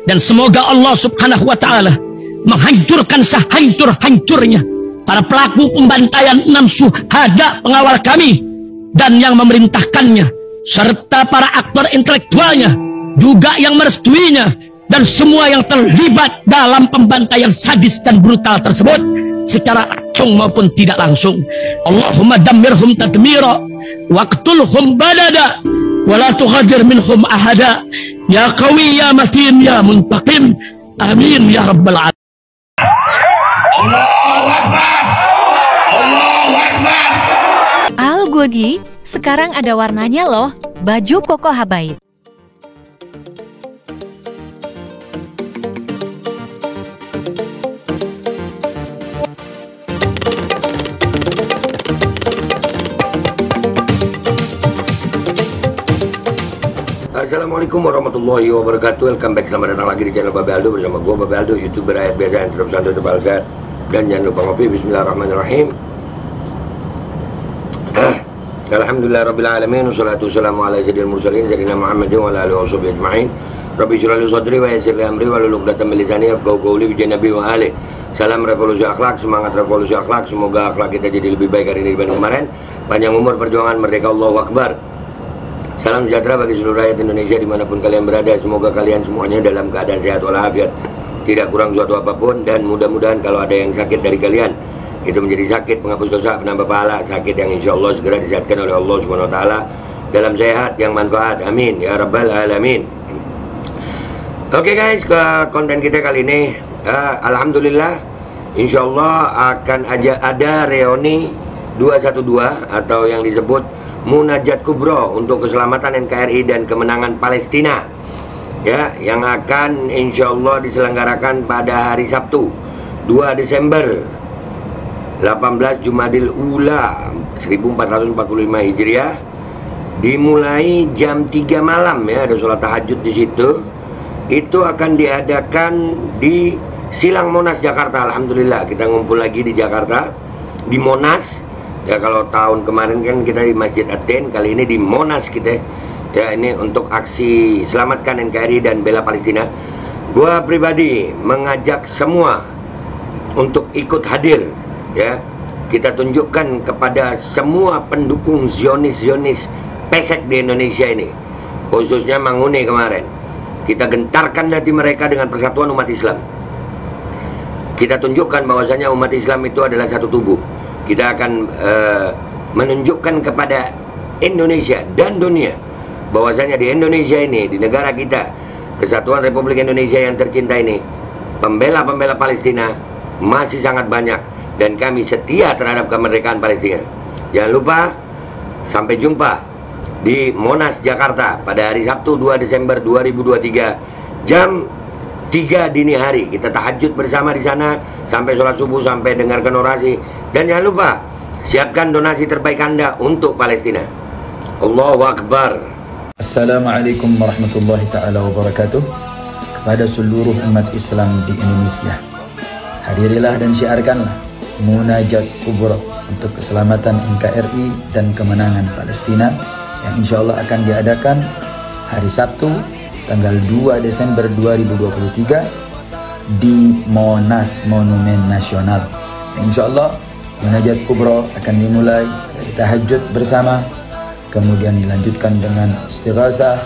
Dan semoga Allah subhanahu wa ta'ala menghancurkan sehancur-hancurnya para pelaku pembantaian 6 syuhada pengawal kami dan yang memerintahkannya, serta para aktor intelektualnya juga yang merestuinya, dan semua yang terlibat dalam pembantaian sadis dan brutal tersebut secara langsung maupun tidak langsung. Allahumma dammirhum tadmira waqtulhum balada wala tughadir minhum ahada ya qawi ya matin ya muntaqim amin ya rabbal alamin. Allahu Akbar, Allahu Akbar. Al Godi, sekarang ada warnanya loh, baju koko habaib. Assalamualaikum warahmatullahi wabarakatuh. Welcome back, selamat datang lagi di channel Babe Aldo bersama gue Babe Aldo, YouTuber ayat biasa yang terus santai tebal sehat. Dan jangan lupa ngopi. Bismillahirrahmanirrahim. Alhamdulillah rabbil alamin, wassalatu wassalamu ala sayyidil mursalin sayyidina Muhammadin wa ala alihi washabihi ajma'in. Rabbi shrah li sadri wa yassir li amri wa hlul 'uqdatam min lisani yafqahu qawli bi nabi wa ali. Salam revolusi akhlak, semangat revolusi akhlak. Semoga akhlak kita jadi lebih baik hari ini dibanding kemarin. Panjang umur, perjuangan, merdeka, Allahu Akbar. Salam sejahtera bagi seluruh rakyat Indonesia dimanapun kalian berada. Semoga kalian semuanya dalam keadaan sehat walafiat, tidak kurang suatu apapun. Dan mudah-mudahan kalau ada yang sakit dari kalian, itu menjadi sakit penghapus dosa, penambah pahala, sakit yang insya Allah segera disehatkan oleh Allah Subhanahu Wa Taala dalam sehat yang manfaat. Amin ya rabbal alamin. Oke guys, ke konten kita kali ini, alhamdulillah, insya Allah akan ada reuni 212 atau yang disebut Munajat Kubro untuk keselamatan NKRI dan kemenangan Palestina, ya, yang akan insya Allah diselenggarakan pada hari Sabtu 2 Desember 18 Jumadil Ula 1445 Hijriah, dimulai jam 3 malam, ya, ada sholat tahajud di situ. Itu akan diadakan di Silang Monas Jakarta. Alhamdulillah kita ngumpul lagi di Jakarta, di Monas. Ya, kalau tahun kemarin kan kita di Masjid Aten, kali ini di Monas kita. Ya, ini untuk aksi selamatkan NKRI dan bela Palestina. Gua pribadi mengajak semua untuk ikut hadir, ya. Kita tunjukkan kepada semua pendukung Zionis pesek di Indonesia ini, khususnya Mangune kemarin. Kita gentarkan hati mereka dengan persatuan umat Islam. Kita tunjukkan bahwasanya umat Islam itu adalah satu tubuh. Kita akan menunjukkan kepada Indonesia dan dunia bahwasanya di Indonesia ini, di negara kita, Kesatuan Republik Indonesia yang tercinta ini, pembela-pembela Palestina masih sangat banyak dan kami setia terhadap kemerdekaan Palestina. Jangan lupa, sampai jumpa di Monas Jakarta pada hari Sabtu 2 Desember 2023 jam 3 dini hari. Kita tahajud bersama di sana sampai sholat subuh, sampai dengarkan orasi. Dan jangan lupa siapkan donasi terbaik Anda untuk Palestina. Allahu Akbar. Assalamualaikum warahmatullahi ta'ala wabarakatuh. Kepada seluruh umat Islam di Indonesia, hadirilah dan syiarkanlah Munajat Kubro untuk keselamatan NKRI dan kemenangan Palestina yang insya Allah akan diadakan hari Sabtu tanggal 2 Desember 2023 di Monas Monumen Nasional. Insya Allah Munajat Kubro akan dimulai dari tahajud bersama, kemudian dilanjutkan dengan istighatsah,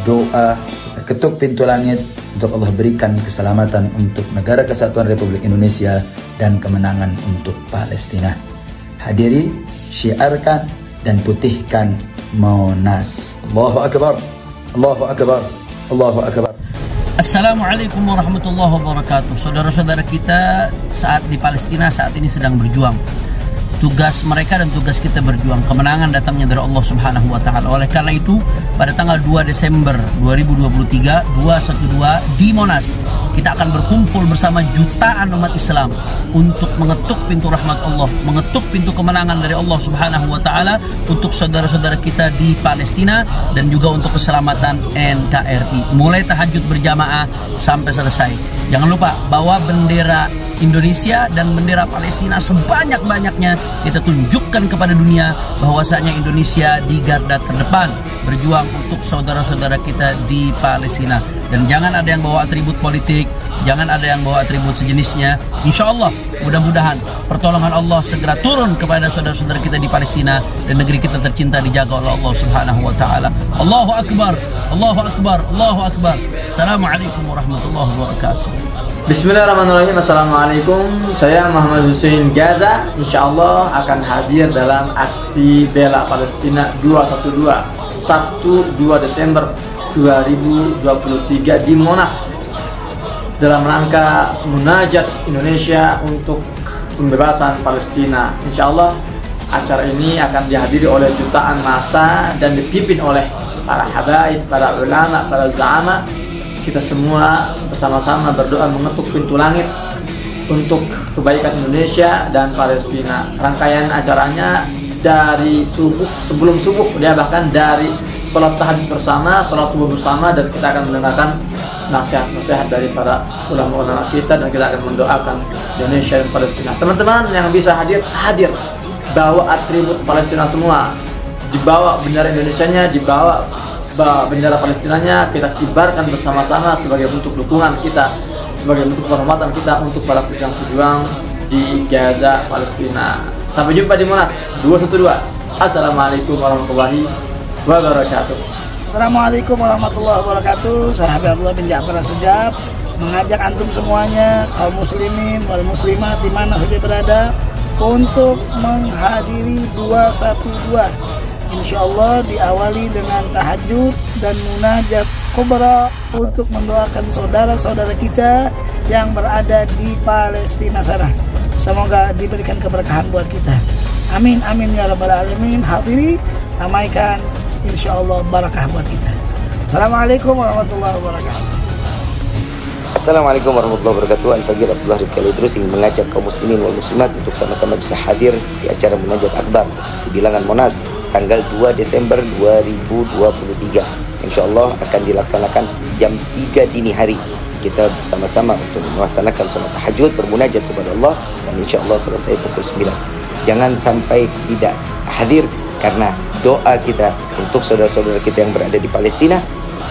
doa, kita ketuk pintu langit untuk Allah berikan keselamatan untuk negara kesatuan Republik Indonesia dan kemenangan untuk Palestina. Hadiri, syiarkan dan putihkan Monas. Allahu Akbar, Allahu Akbar, Allahu Akbar. Assalamualaikum warahmatullahi wabarakatuh. Saudara-saudara kita saat di Palestina saat ini sedang berjuang. Tugas mereka dan tugas kita berjuang. Kemenangan datangnya dari Allah Subhanahu wa Ta'ala. Oleh karena itu, pada tanggal 2 Desember 2023 212 di Monas, kita akan berkumpul bersama jutaan umat Islam untuk mengetuk pintu rahmat Allah, mengetuk pintu kemenangan dari Allah Subhanahu wa Ta'ala untuk saudara-saudara kita di Palestina dan juga untuk keselamatan NKRI. Mulai tahajud berjamaah sampai selesai. Jangan lupa bawa bendera Indonesia dan bendera Palestina sebanyak-banyaknya. Kita tunjukkan kepada dunia bahwasanya Indonesia di garda terdepan berjuang untuk saudara-saudara kita di Palestina. Dan jangan ada yang bawa atribut politik, jangan ada yang bawa atribut sejenisnya. Insya Allah, mudah-mudahan pertolongan Allah segera turun kepada saudara-saudara kita di Palestina, dan negeri kita tercinta dijaga oleh Allah Subhanahu wa Ta'ala. Allahu Akbar, Allahu Akbar, Allahu Akbar. Assalamualaikum warahmatullahi wabarakatuh. Bismillahirrahmanirrahim. Assalamualaikum. Saya Muhammad Hussein Gaza, insya Allah akan hadir dalam aksi bela Palestina 212 Sabtu 2 Desember 2023 di Monas, dalam rangka munajat Indonesia untuk pembebasan Palestina. Insya Allah acara ini akan dihadiri oleh jutaan massa dan dipimpin oleh para habaib, para ulama, para za'ama. Kita semua bersama-sama berdoa mengetuk pintu langit untuk kebaikan Indonesia dan Palestina. Rangkaian acaranya dari subuh, sebelum subuh, dia bahkan dari sholat tahajud bersama, sholat subuh bersama, dan kita akan mendengarkan nasihat-nasihat dari para ulama-ulama kita, dan kita akan mendoakan Indonesia dan Palestina. Teman-teman yang bisa hadir, bawa atribut Palestina semua, dibawa bendera Indonesianya, dibawa bendera Palestinanya, kita kibarkan bersama-sama sebagai bentuk dukungan kita, sebagai bentuk penghormatan kita untuk para pejuang-pejuang di Gaza, Palestina. Sampai jumpa di Monas 212. Assalamualaikum warahmatullahi wabarakatuh. Assalamualaikum warahmatullahi wabarakatuh. Saya Habib Abdullah bin Ja'far As-Segaf mengajak antum semuanya, kaum muslimin wal muslimat di mana saja berada, untuk menghadiri 212. Insya Allah diawali dengan tahajud dan munajat kubra untuk mendoakan saudara-saudara kita yang berada di Palestina sana. Semoga diberikan keberkahan buat kita. Amin, amin ya rabbal alamin. Hadiri, ramaikan, insya Allah barakah buat kita. Assalamualaikum warahmatullahi wabarakatuh. Assalamualaikum warahmatullahi wabarakatuh. Al-Faqir Abdullah Rifki Al-Idrus ingin mengajak kaum muslimin wal muslimat untuk sama-sama bisa hadir di acara Munajat Akbar di Bilangan Monas tanggal 2 Desember 2023. Insya Allah akan dilaksanakan jam 3 dini hari. Kita bersama-sama untuk melaksanakan sholat tahajud, bermunajat kepada Allah, dan insya Allah selesai pukul 9. Jangan sampai tidak hadir, karena doa kita untuk saudara-saudara kita yang berada di Palestina,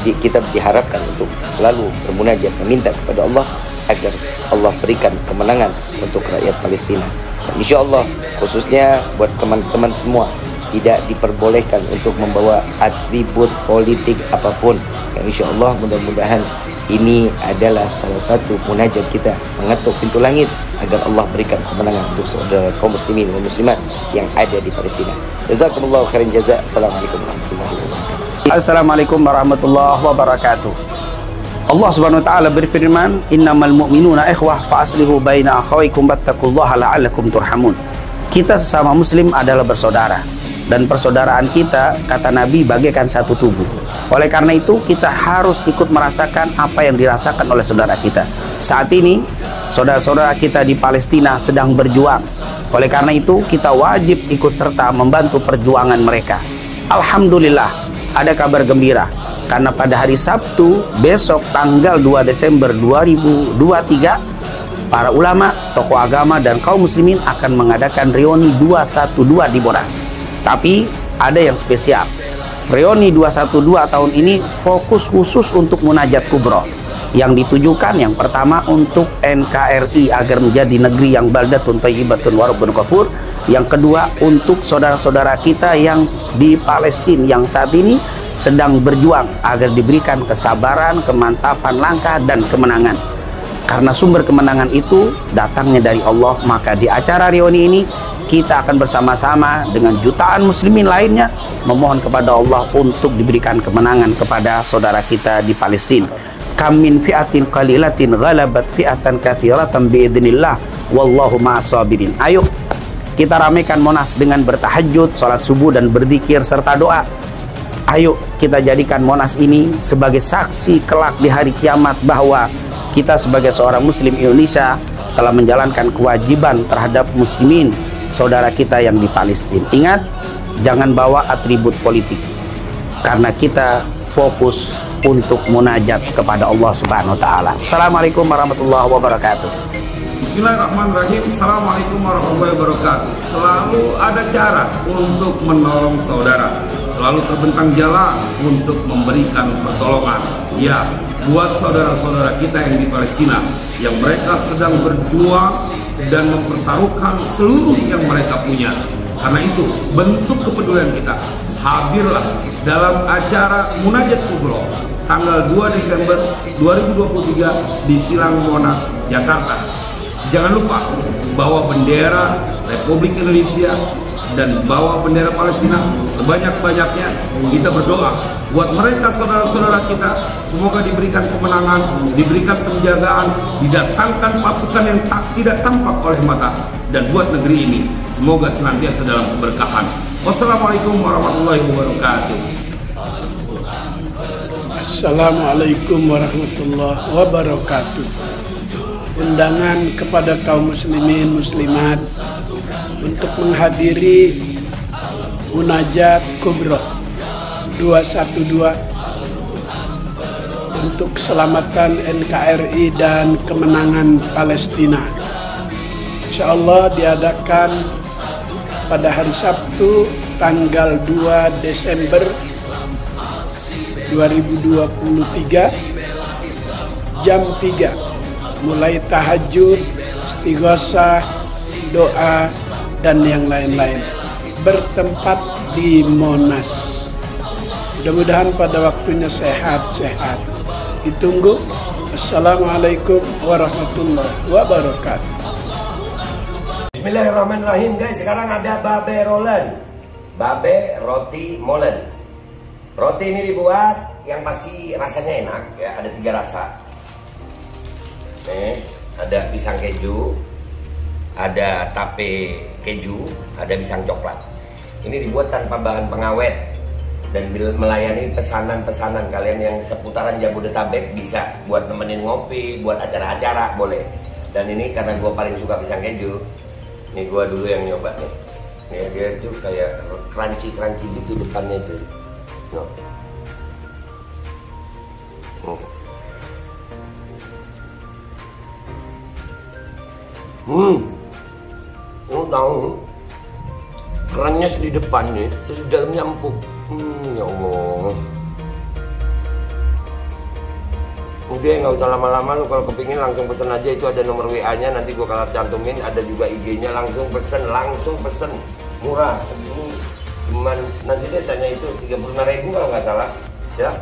kita diharapkan untuk selalu bermunajat, meminta kepada Allah agar Allah berikan kemenangan untuk rakyat Palestina. Dan insya Allah khususnya buat teman-teman semua, tidak diperbolehkan untuk membawa atribut politik apapun. Yang insya Allah mudah-mudahan ini adalah salah satu munajat kita mengetuk pintu langit agar Allah berikan kemenangan untuk saudara kaum muslimin dan muslimat yang ada di Palestina. Jazakumullahu khairan jaza. Assalamualaikum warahmatullahi wabarakatuh. Assalamualaikum warahmatullahi wabarakatuh. Allah Subhanahu wa taala berfirman, "Innamal mu'minuna ikhwah fa aslihu baina akhawaykum wattaqullaha la'allakum turhamun." Kita sesama muslim adalah bersaudara, dan persaudaraan kita, kata Nabi, bagaikan satu tubuh. Oleh karena itu kita harus ikut merasakan apa yang dirasakan oleh saudara kita. Saat ini saudara-saudara kita di Palestina sedang berjuang. Oleh karena itu kita wajib ikut serta membantu perjuangan mereka. Alhamdulillah, ada kabar gembira, karena pada hari Sabtu besok tanggal 2 Desember 2023 para ulama, tokoh agama, dan kaum muslimin akan mengadakan reuni 212 di Monas. Tapi ada yang spesial. Reuni 212 tahun ini fokus khusus untuk munajat kubro, yang ditujukan yang pertama untuk NKRI agar menjadi negeri yang baldatun thayyibatun wa rabbun ghafur. Yang kedua untuk saudara-saudara kita yang di Palestina yang saat ini sedang berjuang agar diberikan kesabaran, kemantapan langkah, dan kemenangan. Karena sumber kemenangan itu datangnya dari Allah, maka di acara reuni ini kita akan bersama-sama dengan jutaan muslimin lainnya memohon kepada Allah untuk diberikan kemenangan kepada saudara kita di Palestina. Kam min fi'atin qalilatin ghalabat fi'atan katsiratan biidznillah wallahu ma'as sabirin. Ayo kita ramaikan Monas dengan bertahajud, salat subuh, dan berzikir serta doa. Ayo kita jadikan Monas ini sebagai saksi kelak di hari kiamat bahwa kita sebagai seorang muslim Indonesia telah menjalankan kewajiban terhadap muslimin saudara kita yang di Palestina. Ingat, jangan bawa atribut politik, karena kita fokus untuk munajat kepada Allah Subhanahu wa taala. Assalamualaikum warahmatullahi wabarakatuh. Bismillahirrahmanirrahim. Assalamualaikum warahmatullahi wabarakatuh. Selalu ada cara untuk menolong saudara, selalu terbentang jalan untuk memberikan pertolongan. Ya, buat saudara-saudara kita yang di Palestina, yang mereka sedang berjuang dan mempertaruhkan seluruh yang mereka punya. Karena itu, bentuk kepedulian kita, hadirlah dalam acara Munajat Kubro tanggal 2 Desember 2023 di Silang Monas, Jakarta. Jangan lupa bawa bendera Republik Indonesia dan bawa bendera Palestina sebanyak-banyaknya. Kita berdoa buat mereka saudara-saudara kita, semoga diberikan kemenangan, diberikan penjagaan, didatangkan pasukan yang tidak tampak oleh mata, dan buat negeri ini semoga senantiasa dalam keberkahan. Wassalamualaikum warahmatullahi wabarakatuh. Assalamualaikum warahmatullahi wabarakatuh. Undangan kepada kaum muslimin muslimat untuk menghadiri Munajat Kubro 212 untuk keselamatan NKRI dan kemenangan Palestina. Insyaallah diadakan pada hari Sabtu tanggal 2 Desember 2023 jam 3, mulai tahajud, istighosah, doa, dan yang lain-lain, bertempat di Monas. Mudah-mudahan pada waktunya sehat-sehat. Ditunggu. Assalamualaikum warahmatullahi wabarakatuh. Bismillahirrahmanirrahim guys, sekarang ada babe rolen, babe roti molen. Roti ini dibuat yang pasti rasanya enak ya, ada 3 rasa. Ada pisang keju, ada tape keju, ada pisang coklat. Ini dibuat tanpa bahan pengawet dan melayani pesanan-pesanan kalian yang seputaran Jabodetabek, bisa buat nemenin ngopi, buat acara-acara boleh. Dan ini karena gue paling suka pisang keju, ini gue dulu yang nyoba nih. Nih dia tuh kayak crunchy gitu depannya itu. No. Tahu kerannya di depannya, terus di dalamnya empuk. Ya Allah. Udah nggak usah lama-lama, lu kalau kepingin langsung pesen aja, itu ada nomor WA-nya, nanti gua kalau cantumin, ada juga IG-nya, langsung pesen, murah. Ini cuman nanti dia tanya itu 35.000 kalau nggak salah, ya.